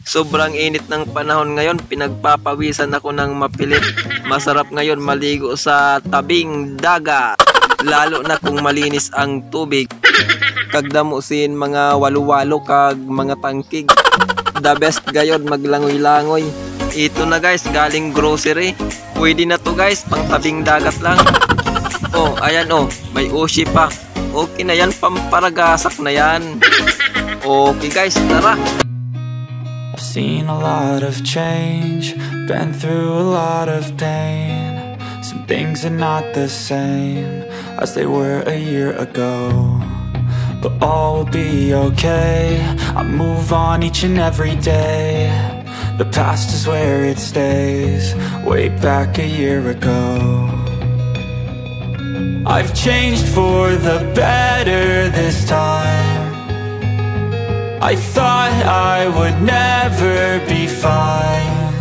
Sobrang init ng panahon ngayon, pinagpapawisan ako ng mapilit. Masarap ngayon maligo sa tabing dagat, lalo na kung malinis ang tubig. Kagdamusin mga walu-walo kag mga tangkig. The best gayon maglangoy-langoy. Ito na guys, galing grocery. Pwede na to guys, pang tabing dagat lang. Oh, ayan oh, may ushi pa. Okay na yan, pamparagasak na yan. Okay guys, tara. I've seen a lot of change, been through a lot of pain. Some things are not the same as they were a year ago, but all will be okay. I move on each and every day. The past is where it stays, way back a year ago. I've changed for the better this time. I thought I would never be fine.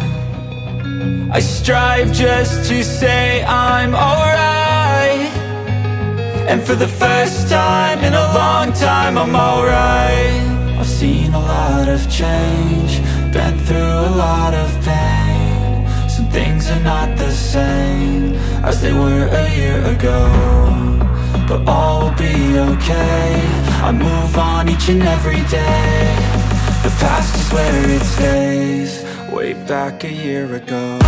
I strive just to say I'm alright, and for the first time in a long time I'm alright. I've seen a lot of change, been through a lot of pain. Some things are not the same as they were a year ago, but all will be okay. I move on each and every day. The past is where it stays, way back a year ago.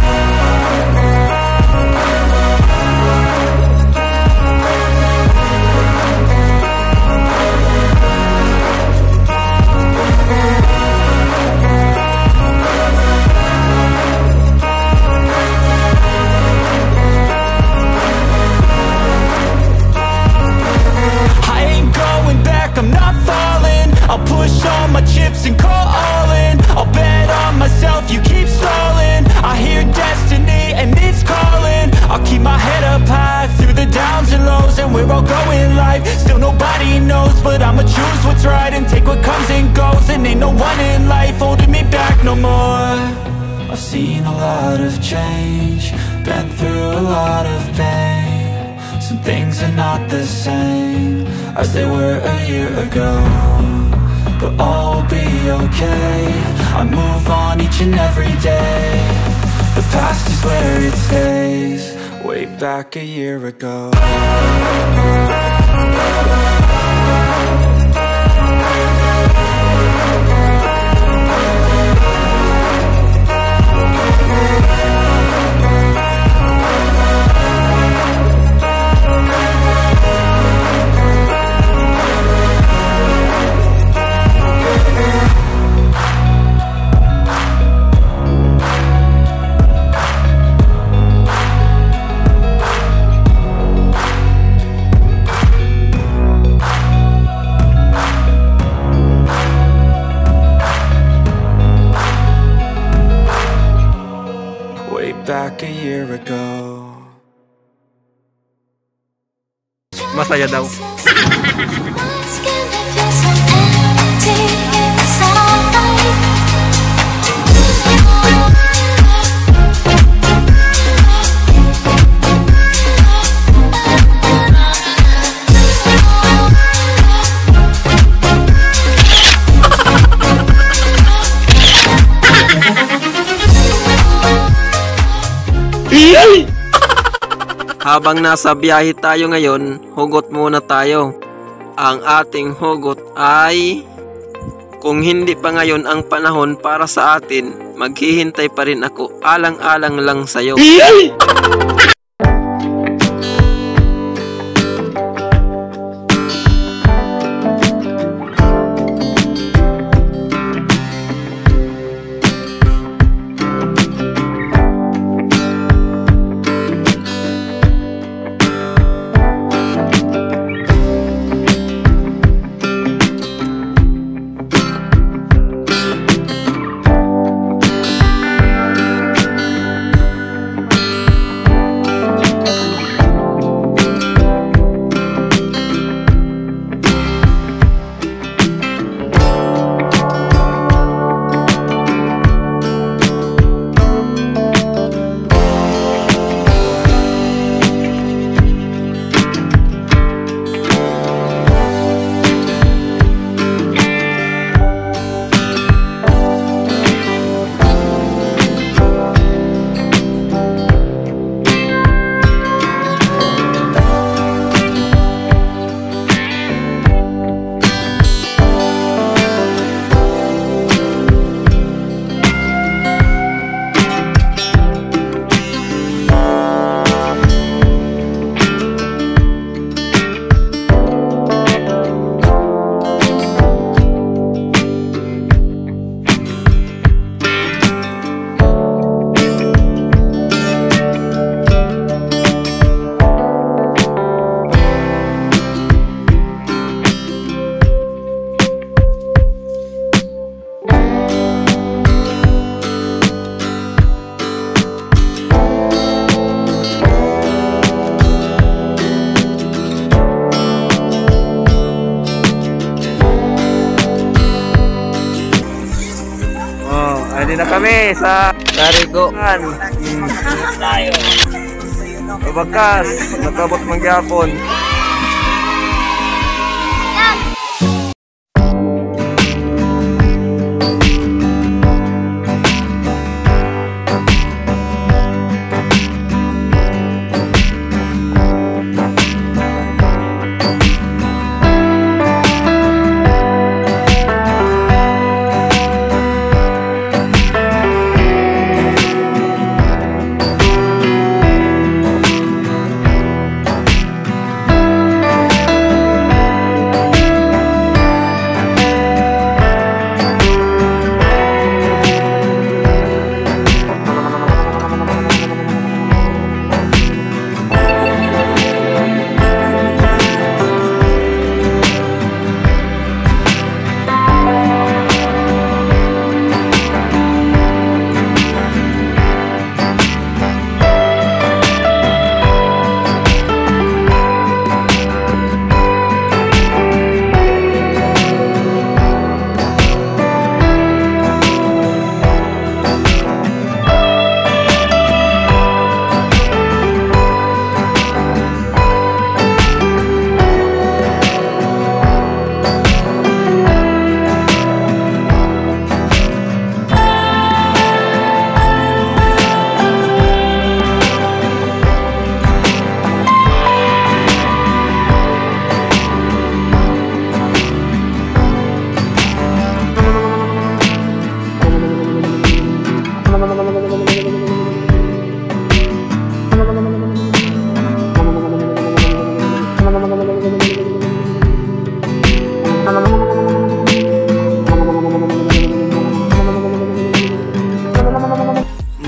I'm not falling, I'll push all my chips and call all in. I'll bet on myself, you keep stalling. I hear destiny and it's calling. I'll keep my head up high through the downs and lows, and we're all going life. Still nobody knows, but I'ma choose what's right and take what comes and goes. And ain't no one in life holding me back no more. I've seen a lot of change, been through a lot of pain. Some things are not the same as they were a year ago, but all will be okay. I move on each and every day. The past is where it stays, way back a year ago. Back a year ago. Masaya daw. Habang nasa biyahe tayo ngayon, hugot muna tayo. Ang ating hugot ay, kung hindi pa ngayon ang panahon para sa atin, maghihintay pa rin ako, alang-alang lang sa'yo. Ready na kami sa Kariguan. Babakas, nakabot mangyapon.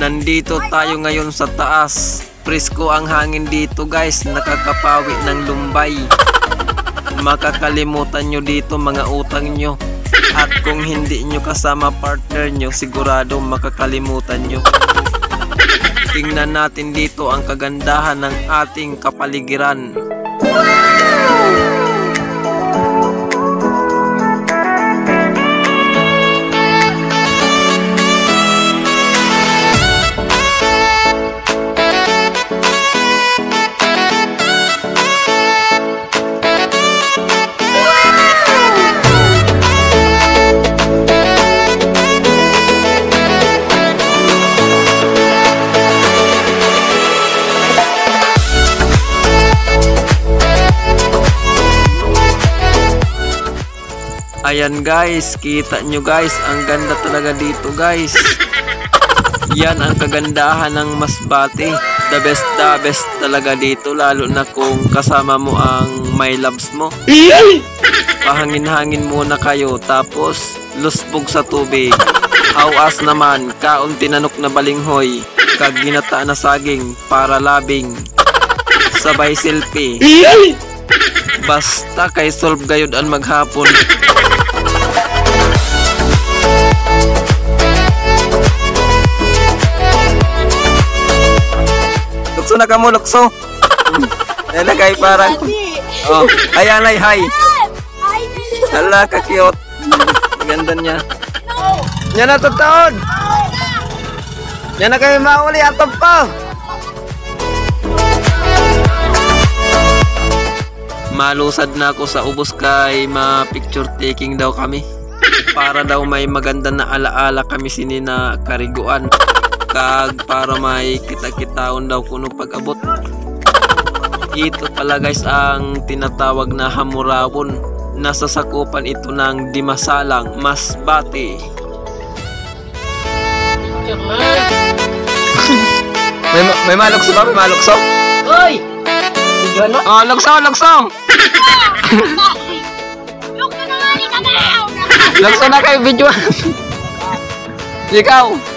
Nandito tayo ngayon sa taas. Presko ang hangin dito guys, nakakapawi ng lumbay. Makakalimutan nyo dito mga utang nyo. At kung hindi nyo kasama partner nyo, sigurado makakalimutan nyo. Tingnan natin dito ang kagandahan ng ating kapaligiran. Ayan guys, kita nyo guys, ang ganda talaga dito guys. Yan ang kagandahan ng Masbate. The best talaga dito, lalo na kung kasama mo ang my loves mo. Pahangin-hangin muna kayo, tapos lusbog sa tubig. Awas naman, kaon tinanok na balinghoy, kag ginata na saging para labing. Sabay selfie. Basta kay solve gayud ang maghapon. Lukso na ka mo, lukso. Yan kay parang. Oh, ayan ay hi. Hala ka cute. Ganda niya. Yan na totoo. Yan na kayo mauli atop pa. Malusad na ako sa ubos kay ma-picture taking daw kami. Para daw may maganda na alaala kami sinina Kariguan. Kag para may kita-kitaon daw kuno pag-abot. Ito pala guys ang tinatawag na Hamurawon. Nasa sakupan ito ng Dimasalang, Masbate. may malukso ba? May malukso? Hoy! Oh, lukso! Lukso na kayo video. Ikaw.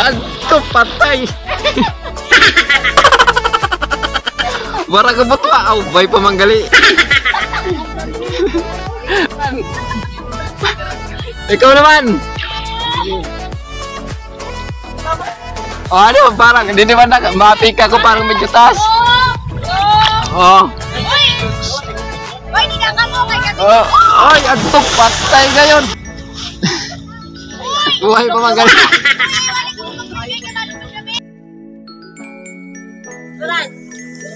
Aduh, patay. Bara kebot pa, bay pamanggali. Ikaw naman. O ano, parang, hindi naman mapika ko parang medyo taas. Oh. Uy, hindi na ka mo kay gabi. Oh. Ay, antok, patay ngayon. Buhay pa magaling. Turan,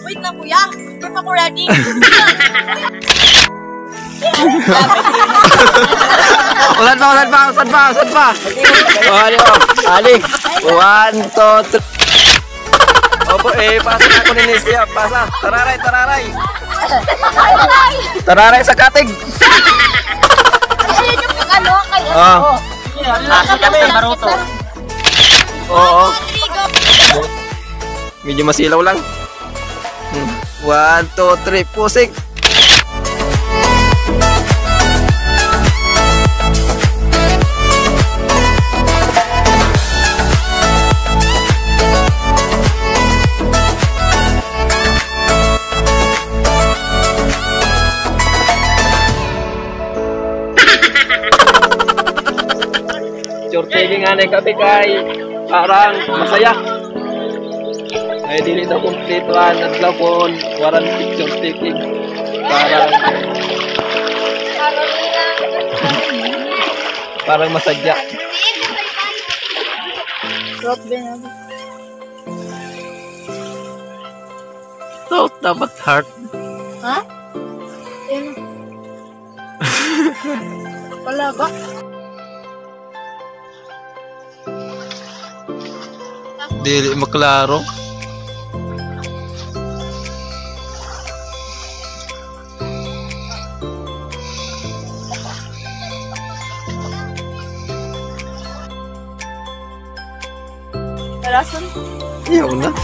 wait lang kuya. Hindi pa ko ready. Ulan pa. Oh, ali, oh. Ali. 1, 2, 3. Opo, pasa na ako ni Nisya. Pasa. Tararay. Tararay sa katig. Ayun yung ano kayo. Oh. Kasi kami maruto. Oo. Medyo masilaw lang. 1, 2, 3, pusik. Shorting nga na kape kay parang masaya. Ay dili daw complete one at lapon waran picture taking. Parang masadya. Drop din ako. So dapat heart. Ha? Ayun. Wala ba? Dili maklaro. Rason? Iyaw na.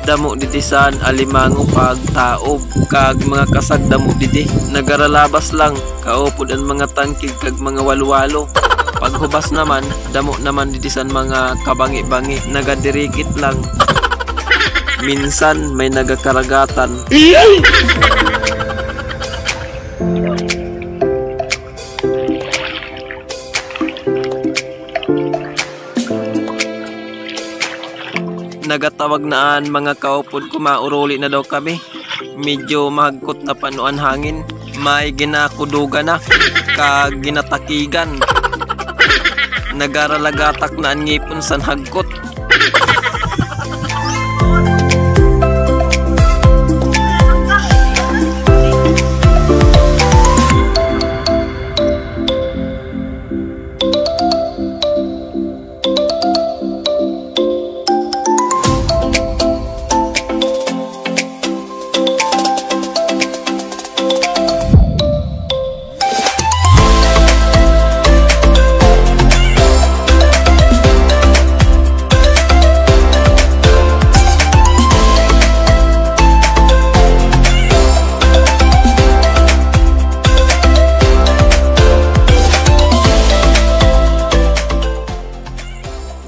Damo diti san alimango pagtaob kag mga kasag damo diti nagaralabas lang kaupod ang mga tangkig kag mga walwalo paghubas naman damo naman diti san mga kabangi-bangi nagadirikit lang minsan may nagakaragatan. Nagatawag naan mga kaupod ko mauruli na daw kami. Medyo mahagkot na panuan hangin. May ginakuduga na kag ginatakigan. Nagaralagatak na ang ngipon san hagkot.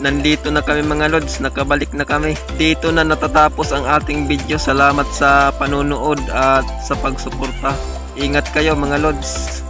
Nandito na kami mga lods, nakabalik na kami. Dito na natatapos ang ating video. Salamat sa panonood at sa pagsuporta. Ingat kayo mga lods.